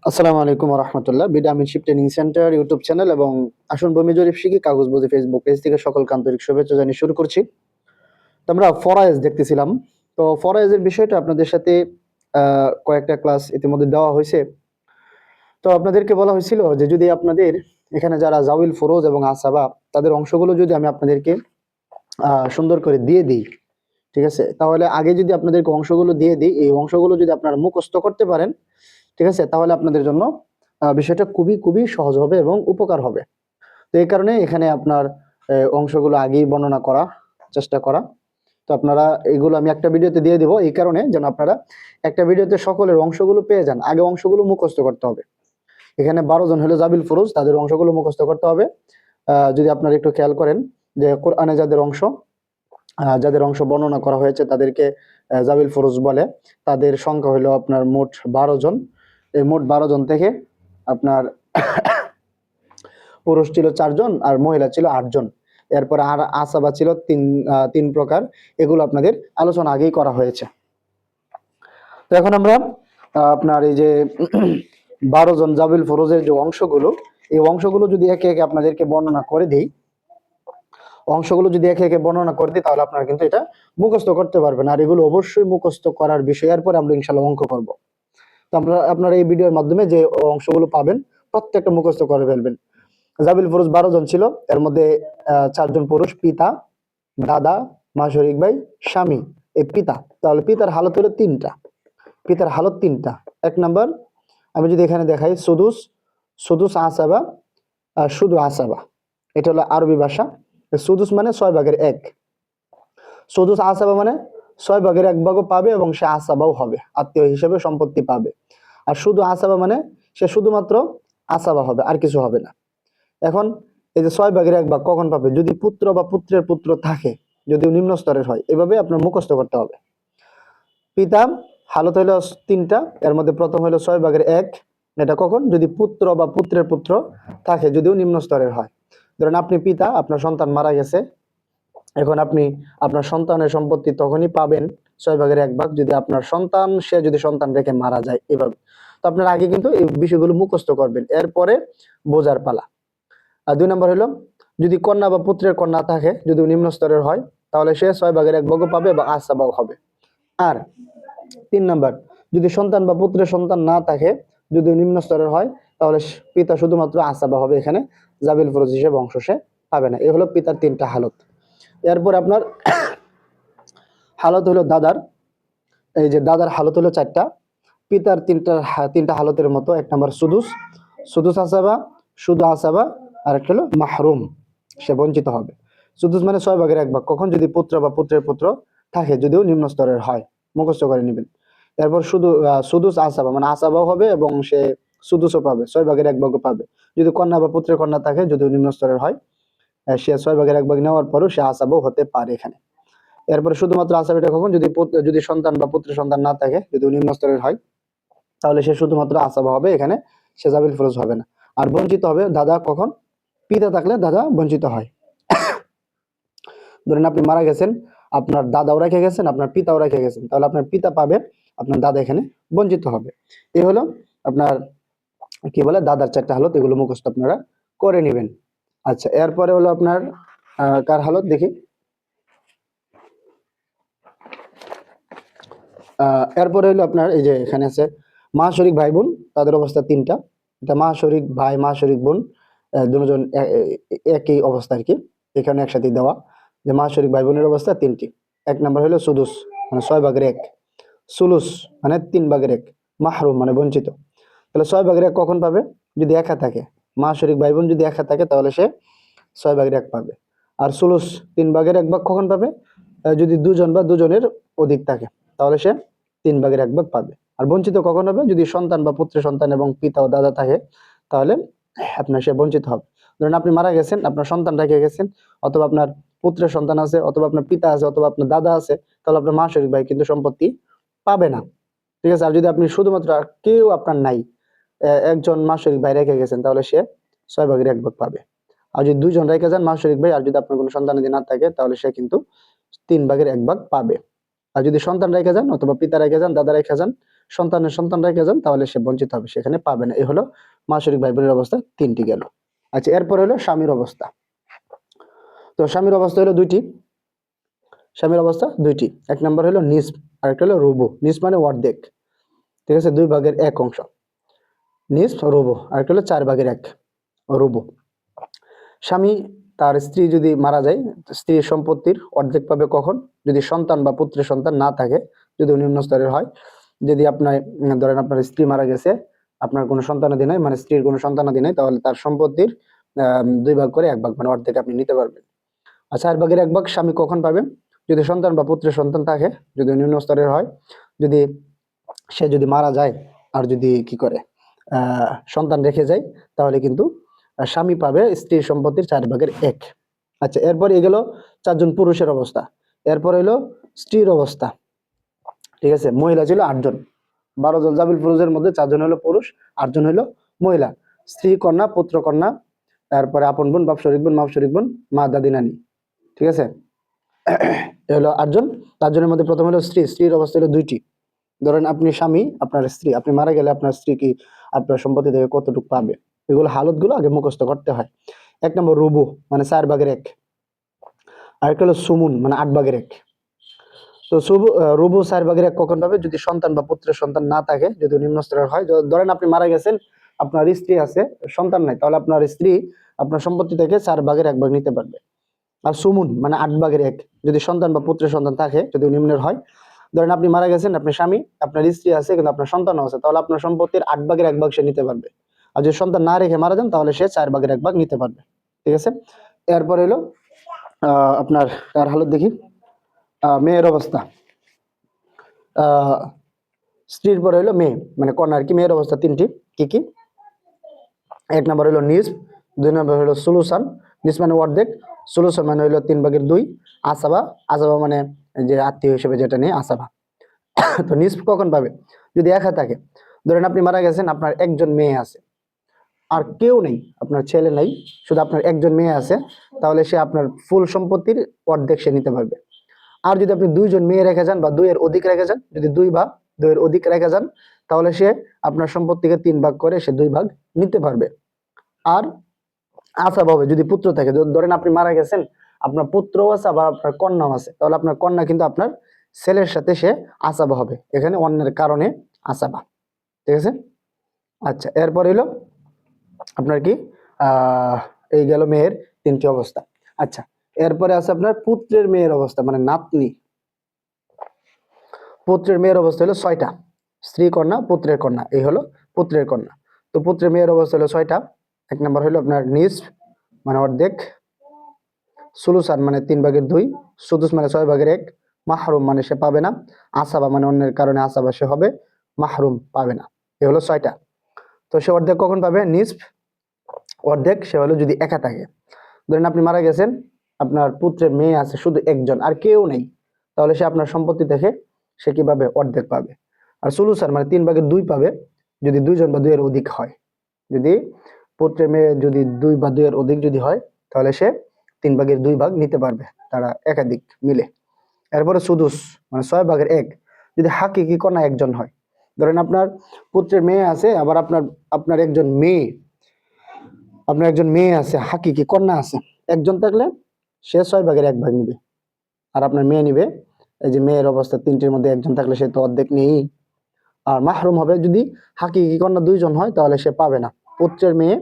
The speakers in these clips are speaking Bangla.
আসসালামু আলাইকুম রহমতুল্লাহ। বিডামিনশিপ ট্রেনিং সেন্টার ইউটিউব চ্যানেল এবং আসন বমি জরিপ শিখি কাগজবজি ফেসবুক পেজ থেকে সকলকে আন্তরিক শুভেচ্ছা জানিয়ে শুরু করছি। তো আমরা ফরায়েজ দেখতেছিলাম। তো ফরায়েজের বিষয়টা আপনাদের সাথে কয়েকটা ক্লাস ইতিমধ্যে দেওয়া হয়েছে। তো আপনাদেরকে বলা হয়েছিল যে যদি আপনাদের এখানে যারা জাউইল ফরোজ এবং আসাবা তাদের অংশগুলো যদি আমি আপনাদেরকে সুন্দর করে দিয়ে দিই, ঠিক আছে, তাহলে আগে যদি আপনাদেরকে অংশগুলো দিয়ে দিই, এই অংশগুলো যদি আপনারা মুখস্থ করতে পারেন, ঠিক আছে, তাহলে আপনাদের জন্য বিষয়টা খুবই খুবই সহজ হবে এবং উপকার হবে। তো এই কারণে এখানে আপনার অংশগুলো আগেই বর্ণনা করা চেষ্টা করা। তো আপনারা এগুলো আমি একটা ভিডিওতে দিয়ে দিব, এই কারণে যেন আপনারা একটা ভিডিওতে সকলের অংশগুলো পেয়ে যান। আগে অংশগুলো মুখস্থ করতে হবে। এখানে 12 জন হলো জাবিল ফরোজ, তাদের অংশগুলো মুখস্থ করতে হবে। যদি আপনারা একটু খেয়াল করেন যে কোরআনে যাদের অংশ বর্ণনা করা হয়েছে তাদেরকে জাবিল ফরোজ বলে। তাদের সংখ্যা হলো আপনার মোট 12 জন। এই মোট 12 জন থেকে আপনার পুরুষ ছিল 4 জন আর মহিলা ছিল 8 জন। এরপর আর আসাবা ছিল তিন প্রকার। এগুলো আপনাদের আলোচনা আগেই করা হয়েছে। তো এখন আমরা আপনার এই যে 12 জন জাবিল ফরোজের যে অংশগুলো, এই অংশগুলো যদি একে একে আপনাদেরকে বর্ণনা করে দিই, তাহলে আপনারা কিন্তু এটা মুখস্থ করতে পারবেন। আর এগুলো অবশ্যই মুখস্থ করার বিষয়। এরপর আমরা ইনশাল্লাহ অঙ্ক করব। তো আপনারা এই ভিডিওর মাধ্যমে যে অংশগুলো পাবেন প্রত্যেকটা মুখস্থ করে ফেলবেন। জাবিল ফরোজ 12 জন ছিল, এর মধ্যে 4 জন পুরুষ, পিতা, দাদা, মা শরিক ভাই, স্বামী। এই পিতা, তাহলে পিতার হালত হলো তিনটা। এক নাম্বার, আমি যদি এখানে দেখাই সুদুস, আসাবা, শুধু আসাবা। এটা হলো আরবি ভাষা। সুদুস মানে 6/1। সুদুস আসাবা মানে 6/1 ভাগও পাবে এবং সে আসাবাও হবে, আত্মীয় হিসেবে সম্পত্তি পাবে। আর শুধু আসাবা মানে সে শুধুমাত্র আসাবা হবে, আর কিছু হবে না। এখন এই যে 6/1 কখন পাবে? যদি পুত্র বা পুত্রের পুত্র থাকে, যদিও নিম্ন স্তরের হয়। এভাবে আপনার মুখস্থ করতে হবে। পিতা হালত হইল তিনটা, এর মধ্যে প্রথম হইল 6/1। এটা কখন? যদি পুত্র বা পুত্রের পুত্র থাকে, যদিও নিম্ন স্তরের হয়। ধরেন আপনি পিতা, আপনার সন্তান মারা গেছে। এখন আপনি আপনার সন্তানের সম্পত্তি তখনই পাবেন 6/1 যদি আপনার সে যদি সন্তান রেখে মারা যায়। এভাবে তো আপনার আগে কিন্তু এই বিষয়গুলো মুখস্থ করবেন, এরপরে বোঝার পালা। আর 2 নম্বর হলো যদি কন্যা বা পুত্রের কন্যা থাকে, যদি নিম্ন স্তরের হয়, তাহলে সে 6/1 পাবে বা আসাবাও হবে। আর 3 নম্বর, যদি সন্তান বা পুত্রের সন্তান না থাকে, যদি নিম্ন স্তরের হয়, তাহলে পিতা শুধুমাত্র আসাবা হবে। এখানে জাবিল ফরোজ হিসেবে অংশ সে পাবে না। এই হলো পিতার 3টা হালত। এরপর আপনার হালত হলো দাদার। এই যে দাদার হালত হলো 4টা। পিতার তিনটা হালতের মতো। 1 নম্বর সুদুস আসাবা, শুধু আসাবা, আর একটা হলো মাহরুম, সে বঞ্চিত হবে। সুদুস মানে 6/1 কখন? যদি পুত্র বা পুত্রের পুত্র থাকে, যদিও নিম্ন স্তরের হয়। মুখস্থ করে নেবেন। এরপর সুদুস আসাবা মানে আসাবাও হবে এবং সে সুদুসও পাবে, 6/1 পাবে। যদি কন্যা বা পুত্রের কন্যা থাকে, যদিও নিম্ন স্তরের হয়, সে 6/1 নেওয়ার পরও সে আসাবাও হতে পারে এখানে। এরপরে শুধুমাত্র আসাবিটা কখন? যদি সন্তান বা পুত্র সন্তান না থাকে, যদি নিম্ন স্তরের হয়, তাহলে সে শুধুমাত্র আসাবা হবে। এখানে সে জাবিল ফরোজ হবে না। আর বঞ্চিত হবে দাদা কখন? পিতা থাকলে দাদা বঞ্চিত হয়। ধরেন আপনি মারা গেছেন, আপনার দাদাও রেখে গেছেন, আপনার পিতাও রেখে গেছেন, তাহলে আপনার পিতা পাবে, আপনার দাদা এখানে বঞ্চিত হবে। এই হলো আপনার কি বলে দাদার 4টা হালত। এগুলো মুখস্থ আপনারা করে নেবেন। আচ্ছা, এরপরে হলো আপনার কার হালত দেখি। এরপরে হলো আপনার এই যে এখানে আছে মা শরিক ভাই বোন, তাদের অবস্থা 3টা। এটা মা শরিক ভাই, মা শরিক বোন, দুজন একই অবস্থা আর কি, এখানে একসাথে দেওয়া। যে মা শরিক ভাই বোনের অবস্থা 3টি। 1 নম্বর হলো সুদুস মানে 6/1, সুলুস মানে 3/1, মাহরুম মানে বঞ্চিত। তাহলে 6/1 কখন পাবে? যদি একা থাকে। মা শরিক ভাই বোন যদি একা থাকে, তাহলে সে 6/1 পাবে। আর সুলুস 3/1 কখন পাবে? যদি দুজন বা দুজনের অধিক থাকে, তাহলে সে 3/1 পাবে। আর বঞ্চিত কখন হবে? যদি সন্তান বা পুত্র সন্তান এবং পিতা ও দাদা থাকে, তাহলে আপনার সে বঞ্চিত হবে। ধরেন আপনি মারা গেছেন, আপনার সন্তান রেখে গেছেন, অথবা আপনার পুত্রের সন্তান আছে, অথবা আপনার পিতা আছে, অথবা আপনার দাদা আছে, তাহলে আপনার মা শরিক ভাই কিন্তু সম্পত্তি পাবে না। ঠিক আছে? আর যদি আপনি শুধুমাত্র আর কেউ আপনার নাই, একজন মা শরিক ভাই রেখে গেছেন, তাহলে সে 6/1 পাবে। আর যদি 2 জন রেখে যান মা শরিক ভাই, আর যদি আপনার কোনো সন্তান যদি না থাকে, তাহলে সে কিন্তু 3/1 পাবে। আর যদি সন্তান রেখে যান, অথবা পিতা রেখে যান, দাদা রেখে যান, সন্তানের সন্তান রেখে যান তাহলে সে বঞ্চিত হবে, সেখানে পাবে না। এই হলো মা শরিক ভাই বোনের অবস্থা, 3টি গেল। আচ্ছা, এরপর হলো স্বামীর অবস্থা। তো স্বামীর অবস্থা হলো 2টি। স্বামীর অবস্থা 2টি, 1 নম্বর হলো নিসফ, আরেকটা হলো রুবু। নিসফ মানে অর্ধেক, ঠিক আছে, 2/1 অংশ। নিসফ রুবু, আরেকটা হলো 4/1 রুবু। স্বামী তার স্ত্রী যদি মারা যায়, স্ত্রীর সম্পত্তির অর্ধেক পাবে কখন? যদি সন্তান বা পুত্রের সন্তান না থাকে, যদি নিম্ন স্তরের হয়। যদি আপনার ধরেন আপনার স্ত্রী মারা গেছে, আপনার কোনো সন্তানাদি নাই, মানে স্ত্রীর কোনো সন্তানাদি নাই, তাহলে তার সম্পত্তির 2 ভাগ করে 1 ভাগ মানে অর্ধেক আপনি নিতে পারবেন। আর 4/1 ভাগ স্বামী কখন পাবেন? যদি সন্তান বা পুত্রের সন্তান থাকে, যদি নিম্ন স্তরের হয়, যদি সে যদি মারা যায় আর যদি কি করে সন্তান রেখে যায়, তাহলে কিন্তু স্বামী পাবে স্ত্রীর সম্পত্তির 4/1। আচ্ছা, এরপর এগুলো 4জন পুরুষের অবস্থা। এরপর হলো স্ত্রীর অবস্থা, ঠিক আছে। মহিলা ছিল 8জন, 12জন জাবিল পুরুষের মধ্যে 4জন হলো পুরুষ, 8জন হলো মহিলা। স্ত্রী, কন্যা, পুত্র, কন্যা, তারপরে আপন বোন, বাপ শরিক বোন, মাপ শরিক বোন, মা, দাদি, নানি, ঠিক আছে। এ হলো 8জন। 4জনের মধ্যে প্রথম হলো স্ত্রী। স্ত্রীর অবস্থা হলো 2টি। ধরেন আপনি স্বামী, আপনার স্ত্রী, আপনি মারা গেলে আপনার স্ত্রী কি আপনার সম্পত্তি থেকে কতটুকু পাবে, এগুলো হালতগুলো আগে মুখস্থ করতে হয়। 1 নম্বর রুবু মানে 4/1, আরেকটা হলো সুমুন মানে 8/1। তো রুবু 4/1 কখন পাবে? যদি সন্তান বা পুত্রের সন্তান না থাকে, যদি নিম্ন স্তরের হয়। ধরেন আপনি মারা গেছেন, আপনার স্ত্রী আছে, সন্তান নাই, তাহলে আপনার স্ত্রী আপনার সম্পত্তি থেকে 4/1 ভাগ নিতে পারবে। আর সুমুন মানে 8/1, যদি সন্তান বা পুত্রের সন্তান থাকে, যদি নিম্নের হয়। ধরেন আপনি মারা গেছেন, আপনার স্বামী, আপনার স্ত্রী আছে, কিন্তু আপনার সন্তানও আছে, তাহলে আপনার সম্পত্তির 8/1 ভাগ সে নিতে পারবে। আর যদি সন্তান না রেখে মারা যান, তাহলে সে 4/1 ভাগ নিতে পারবে, ঠিক আছে। এরপর হলো আপনার কার হালত দেখি, মেয়ের অবস্থা। আহ স্ত্রীর পরে হলো মেয়ে মানে কন্যা আর কি। মেয়ের অবস্থা 3টি, কি কি? 1 নম্বর হলো নিস, 2 নম্বর হলো সুলুসান। নিস মানে অর্ধেক, সুলুসান মানে হলো 3/2। আসাবা, আসাবা মানে যে আত্মীয় হিসেবে যেটা নিয়ে আসাবা। তো নিস কখন পাবে? যদি একা থাকে। ধরেন আপনি মারা গেছেন, আপনার একজন মেয়ে আছে, আর কেউ নেই, আপনার ছেলে নাই, শুধু আপনার একজন মেয়ে আছে, তাহলে সে আপনার ফুল সম্পত্তির অর্ধেক সে নিতে পারবে। আর যদি আপনি 2জন মেয়ে রেখে যান বা 2-এর অধিক রেখে যান, যদি 2 বা 2-এর অধিক রেখে যান, তাহলে সে আপনার সম্পত্তিকে 3 ভাগ করে সে 2 ভাগ নিতে পারবে। আর আসাব হবে যদি পুত্র থাকে। ধরেন আপনি মারা গেছেন, আপনার পুত্রও আছে আবার আপনার কন্যাও আছে, তাহলে আপনার কন্যা কিন্তু আপনার ছেলের সাথে সে আসাবা হবে, এখানে অন্যের কারণে আসাবা, ঠিক আছে। আচ্ছা, এরপর হলো আপনার কি এই গেল মেয়ের 3টি অবস্থা। আচ্ছা, এরপরে আছে আপনার পুত্রের মেয়ের অবস্থা মানে নাতনি। পুত্রের মেয়ের অবস্থা হলো 6টা, স্ত্রী, কন্যা, পুত্রের কন্যা, এই হলো পুত্রের কন্যা। তো পুত্রের মেয়ের অবস্থা হলো 6টা। 1 নম্বর হলো আপনার নিস মানে অর্ধেক, সুলুসান মানে 3/2, সুদুস মানে 6/1, মাহরুম মানে সে পাবে না, আসাবা মানে অন্যের কারণে আসাবা সে হবে, মাহরুম পাবে না। এ হলো 6টা। তো সে অর্ধেক কখন পাবে? নিসফ অর্ধেক সে হলো যদি একা থাকে। ধরেন আপনি মারা গেছেন, আপনার পুত্রের মেয়ে আছে শুধু একজন, আর কেউ নেই, তাহলে সে আপনার সম্পত্তি থেকে সে কি পাবে? অর্ধেক পাবে। আর সুলুসান মানে 3/2 পাবে, যদি 2জন বা 2-এর অধিক হয়। যদি পুত্রের মেয়ে যদি 2 বা 2-এর অধিক যদি হয়, তাহলে সে 3/2 ভাগ নিতে পারবে, তারা একাধিক মিলে। এরপরে সুদুস মানে 6/1, যদি হাকিকি কন্যা একজন হয়। ধরেন আপনার পুত্রের মেয়ে আছে, আবার আপনার আপনার একজন মেয়ে আপনার একজন মেয়ে আছে, হাকিকি কন্যা আছে, একজন থাকলে সে 6/1 ভাগ নিবে, আর আপনার মেয়ে নিবে। এই যে মেয়ের অবস্থা 3টির মধ্যে একজন থাকলে সে তো অর্ধেক নেই। আর মাহরুম হবে যদি হাকিকি কন্যা 2জন হয়, তাহলে সে পাবে না। পুত্রের মেয়ে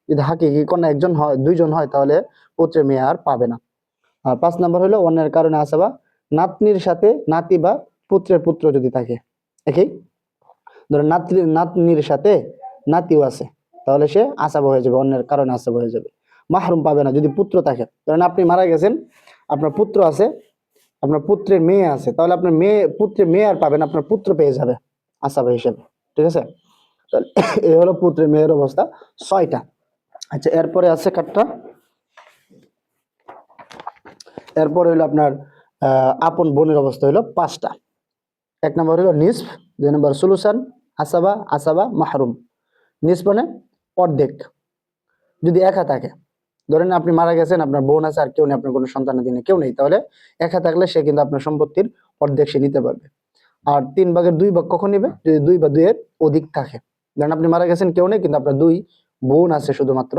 যদি হাকিকি কন্যা একজন হয়, 2জন হয়, তাহলে পুত্রের মেয়ে আর পাবে না। আর 5 নম্বর হলো অন্যের কারণে আসাবা, নাতনির সাথে নাতি বা পুত্রের পুত্র যদি থাকে, একই। ধরেন নাতনির সাথে নাতিও আছে, তাহলে সে আসাবা হয়ে যাবে, অন্যের কারণে আসাবা হয়ে যাবে। মাহরুম পাবে না যদি পুত্র থাকে। ধরেন আপনি মারা গেছেন, আপনার পুত্র আছে, আপনার পুত্রের মেয়ে আছে, তাহলে আপনার পুত্রের মেয়ে আর পাবেন, আপনার পুত্র পেয়ে যাবে আসাবা হিসেবে, ঠিক আছে। তাহলে এই হলো পুত্রের মেয়ের অবস্থা 6টা। আচ্ছা, এরপরে আছে কাঠটা, এরপর হলো আপনার আপন বোনের অবস্থা হলো 5টা। 1 নম্বর হলো নিসফ, 2 নম্বর সুলুসান, আসাবা, আসাবা, মাহরুম। নিসফ মানে অর্ধেক, যদি একা থাকে। ধরেন আপনি মারা গেছেন, আপনার বোন আছে আর কেউ নেই, আপনার কোনো সন্তানাদি নেই, কেউ নেই, তাহলে একা থাকলে সে কিন্তু আপনার সম্পত্তির অর্ধেক সে নিতে পারবে। আর 3/2 কখন নিবে? যদি 2 বা 2 এর অধিক থাকে। ধরেন আপনি মারা গেছেন, কেউ নেই, কিন্তু আপনার 2 বোন আছে শুধুমাত্র,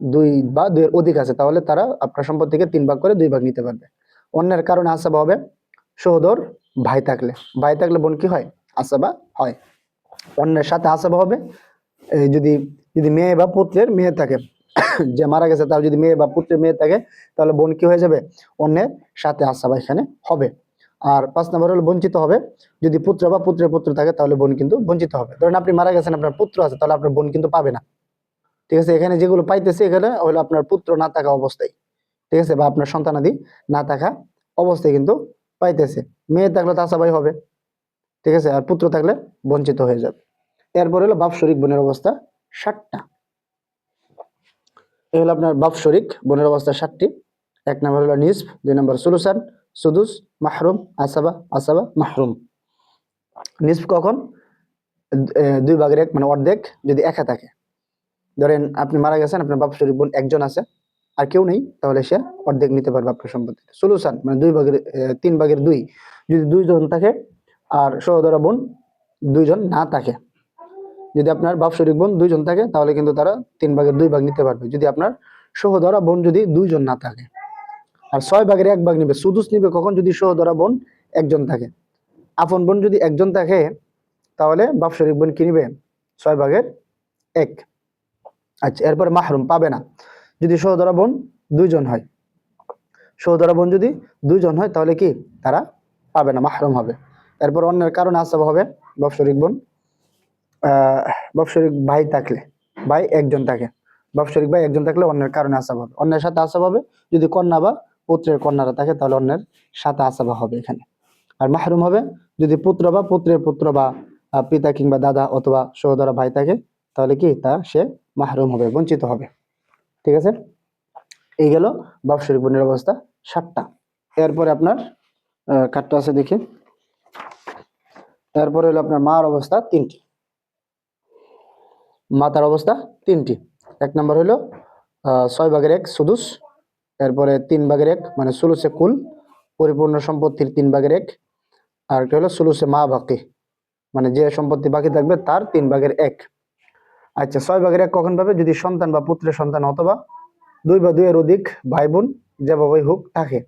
2 বা 2 এর অধিক আছে, তাহলে তারা আপনার সম্পদ থেকে 3 ভাগ করে 2 ভাগ নিতে পারবে। অন্যের কারণে আসাবা হবে সহোদর ভাই থাকলে। ভাই থাকলে বোন কি হয়? আসাবা হয়। অন্যের সাথে আসাবা হবে যদি যদি মেয়ে বা পুত্রের মেয়ে থাকে যে মারা গেছে তার যদি মেয়ে বা পুত্রের মেয়ে থাকে, তাহলে বোন কি হয়ে যাবে? অন্যের সাথে আসাবা এখানে হবে। আর 5 নম্বর হলো বঞ্চিত হবে। যদি পুত্র বা পুত্রের পুত্র থাকে তাহলে বোন কিন্তু বঞ্চিত হবে। ধরেন আপনি মারা গেছেন, আপনার পুত্র আছে, তাহলে আপনার বোন কিন্তু পাবে না। ঠিক আছে, এখানে যেগুলো পাইতেছে এখানে হলো আপনার পুত্র না থাকা অবস্থায়, ঠিক আছে, বা আপনার সন্তানাদি না থাকা অবস্থায় কিন্তু পাইতেছে। মেয়ে থাকলে তো আসাবাই হবে, ঠিক আছে, আর পুত্র থাকলে বঞ্চিত হয়ে যাবে। এরপর হলো বাপ শরিক বোনের অবস্থা 7টা। এই হলো আপনার বাপ শরিক বোনের অবস্থা 7টি। 1 নম্বর হলো নিসফ, 2 নম্বর সুলুসান, সুদুস, মাহরুম, আসাবা, আসাবা, মাহরুম। নিসফ কখন? 2/1 মানে অর্ধেক যদি একা থাকে। ধরেন আপনি মারা গেছেন, আপনার বাপ শরিক বোন একজন আছে আর কেউ নেই, তাহলে সে অর্ধেক নিতে পারবে আপনার সম্পত্তি। সলিউশন মানে 3/2, যদি 2 জন থাকে আর সহোদর বোন 2 জন না থাকে, যদি আপনার বাপ শরিক বোন 2 জন থাকে তাহলে কিন্তু তারা 3/2 ভাগ নিতে পারবে, যদি আপনার সহোদরা বোন যদি 2 জন না থাকে। আর 6/1 ভাগ নিবে, সুদুস নিবে কখন? যদি সহোদরা বোন একজন থাকে। আপন বোন যদি একজন থাকে তাহলে বাপ শরিক বোন কি নিবে? 6/1। আচ্ছা, এরপরে মাহরুম পাবে না যদি সহোদরা বোন 2 জন হয়। সহোদরা বোন যদি 2 জন হয় তাহলে কি তারা পাবে না, মাহরুম হবে। এরপর অন্যের কারণে আসাব হবে বাপ শরিক বোন, বাপ শরিক ভাই থাকলে, ভাই একজন থাকে, বাপ শরিক ভাই একজন থাকলে অন্যের কারণে আসাব হবে। অন্যের সাথে আসাব হবে যদি কন্যা বা পুত্রের কন্যারা থাকে, তাহলে অন্যের সাথে আসাবা হবে এখানে। আর মাহরুম হবে যদি পুত্র বা পুত্রের পুত্র বা পিতা কিংবা দাদা অথবা সহোদরা ভাই থাকে, তাহলে কি সে মাহরুম হবে, বঞ্চিত হবে। ঠিক আছে, এই গেল বাপ শরিক বোনের অবস্থা 7টা। এরপরে আপনার কাটটা আছে দেখি। এরপরে হলো আপনার মার অবস্থা 3টি। মাতার অবস্থা 3টি। 1 নম্বর হলো 6/1 সুদুস, এরপরে 3/1 মানে সুলুসে কুল, পরিপূর্ণ সম্পত্তির 3/1। আর একটা হলো সুলুসে মা বাকি, মানে যে সম্পত্তি বাকি থাকবে তার 3/1। আচ্ছা, 6/1 কখন পাবে? যদি সন্তান বা পুত্রের সন্তান অথবা 2 বা 2 এর অধিক ভাই বোন যেভাবে হোক থাকে।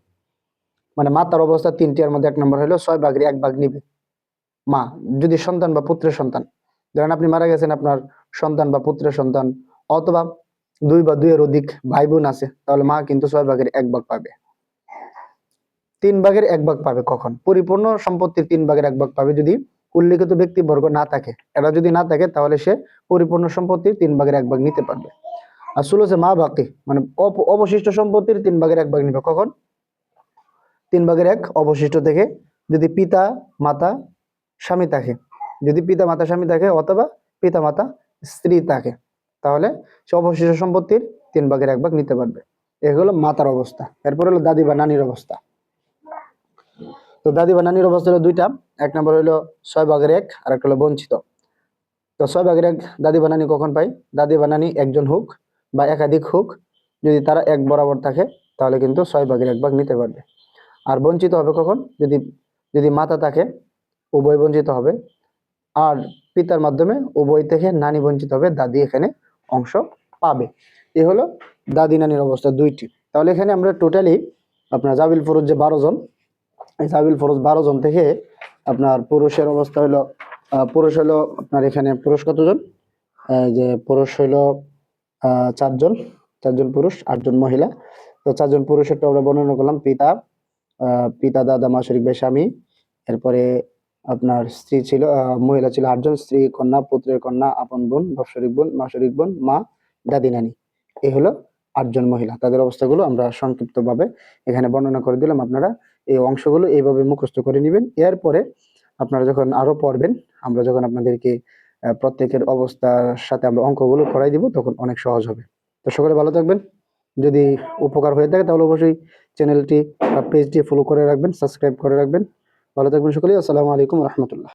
মানে মাতার অবস্থা 3টি, এর মধ্যে 1 নম্বর হলো 6/1 ভাগ নিবে মা, যদি সন্তান বা পুত্রের সন্তান। ধরেন আপনি মারা গেছেন, আপনার সন্তান বা পুত্রের সন্তান অথবা 2 বা 2 এর অধিক ভাই বোন আছে, তাহলে মা কিন্তু 6/1 ভাগ পাবে। 3/1 ভাগ পাবে কখন? পরিপূর্ণ সম্পত্তির 3/1 ভাগ পাবে যদি উল্লিখিত ব্যক্তিবর্গ না থাকে। এরা যদি না থাকে তাহলে সে পরিপূর্ণ সম্পত্তির 3/1 ভাগ নিতে পারবে। আর সুলুসে মা বাকি মানে অবশিষ্ট সম্পত্তির 3/1 ভাগ নিবে কখন? 3/1 অবশিষ্ট থেকে যদি পিতা মাতা স্বামী থাকে, যদি পিতা মাতা স্বামী থাকে অথবা পিতা মাতা স্ত্রী থাকে, তাহলে সে অবশিষ্ট সম্পত্তির 3/1 ভাগ নিতে পারবে। এগুলো মাতার অবস্থা। এরপর হলো দাদি বা নানির অবস্থা। তো দাদি বা নানির অবস্থা হলো 2টা। 1 নম্বর হলো 6/1 আর একটা হলো বঞ্চিত। তো 6/1 দাদি বা নানি কখন পাই? দাদি বা নানি একজন হোক বা একাধিক হোক, যদি তারা এক বরাবর থাকে তাহলে কিন্তু 6/1 ভাগ নিতে পারবে। আর বঞ্চিত হবে কখন? যদি যদি মাতা থাকে, উভয় বঞ্চিত হবে। আর পিতার মাধ্যমে উভয় থেকে নানি বঞ্চিত হবে, দাদি এখানে অংশ পাবে। এই হলো দাদি নানির অবস্থা 2টি। তাহলে এখানে আমরা টোটালি আপনার জাবিল ফরজ যে 12 জন, এই জাবিল ফরজ 12 জন থেকে আপনার পুরুষের অবস্থা হলো পুরুষ হলো আপনার এখানে পুরুষ কতজন? যে পুরুষ হলো 4 জন, 4 জন পুরুষ, 8 জন মহিলা। তো 4 জন পুরুষেরটা আমরা বর্ণনা করলাম, পিতা, পিতা, দাদা, মা, শরিক ভাই, স্বামী। এরপরে আপনার স্ত্রী ছিল, মহিলা ছিল 8 জন, স্ত্রী, কন্যা, পুত্রের কন্যা, আপন বোন, বাপ শরিক বোন, মা শরিক বোন, মা, দাদি নানি। এই হলো 8 জন মহিলা। তাদের অবস্থাগুলো আমরা সংক্ষিপ্তভাবে এখানে বর্ণনা করে দিলাম। আপনারা এই অংশগুলো এইভাবে মুখস্থ করে নেবেন। এরপরে আপনারা যখন আরো পড়বেন, আমরা যখন আপনাদেরকে প্রত্যেকের অবস্থার সাথে আমরা অঙ্কগুলো করাই দিব, তখন অনেক সহজ হবে। তো সকলে ভালো থাকবেন। যদি উপকার হয়ে থাকে তাহলে অবশ্যই চ্যানেলটি বা পেজটি ফলো করে রাখবেন, সাবস্ক্রাইব করে রাখবেন। ভালো থাকবেন সকলেই। আসসালামু আলাইকুম রহমতুল্লাহ।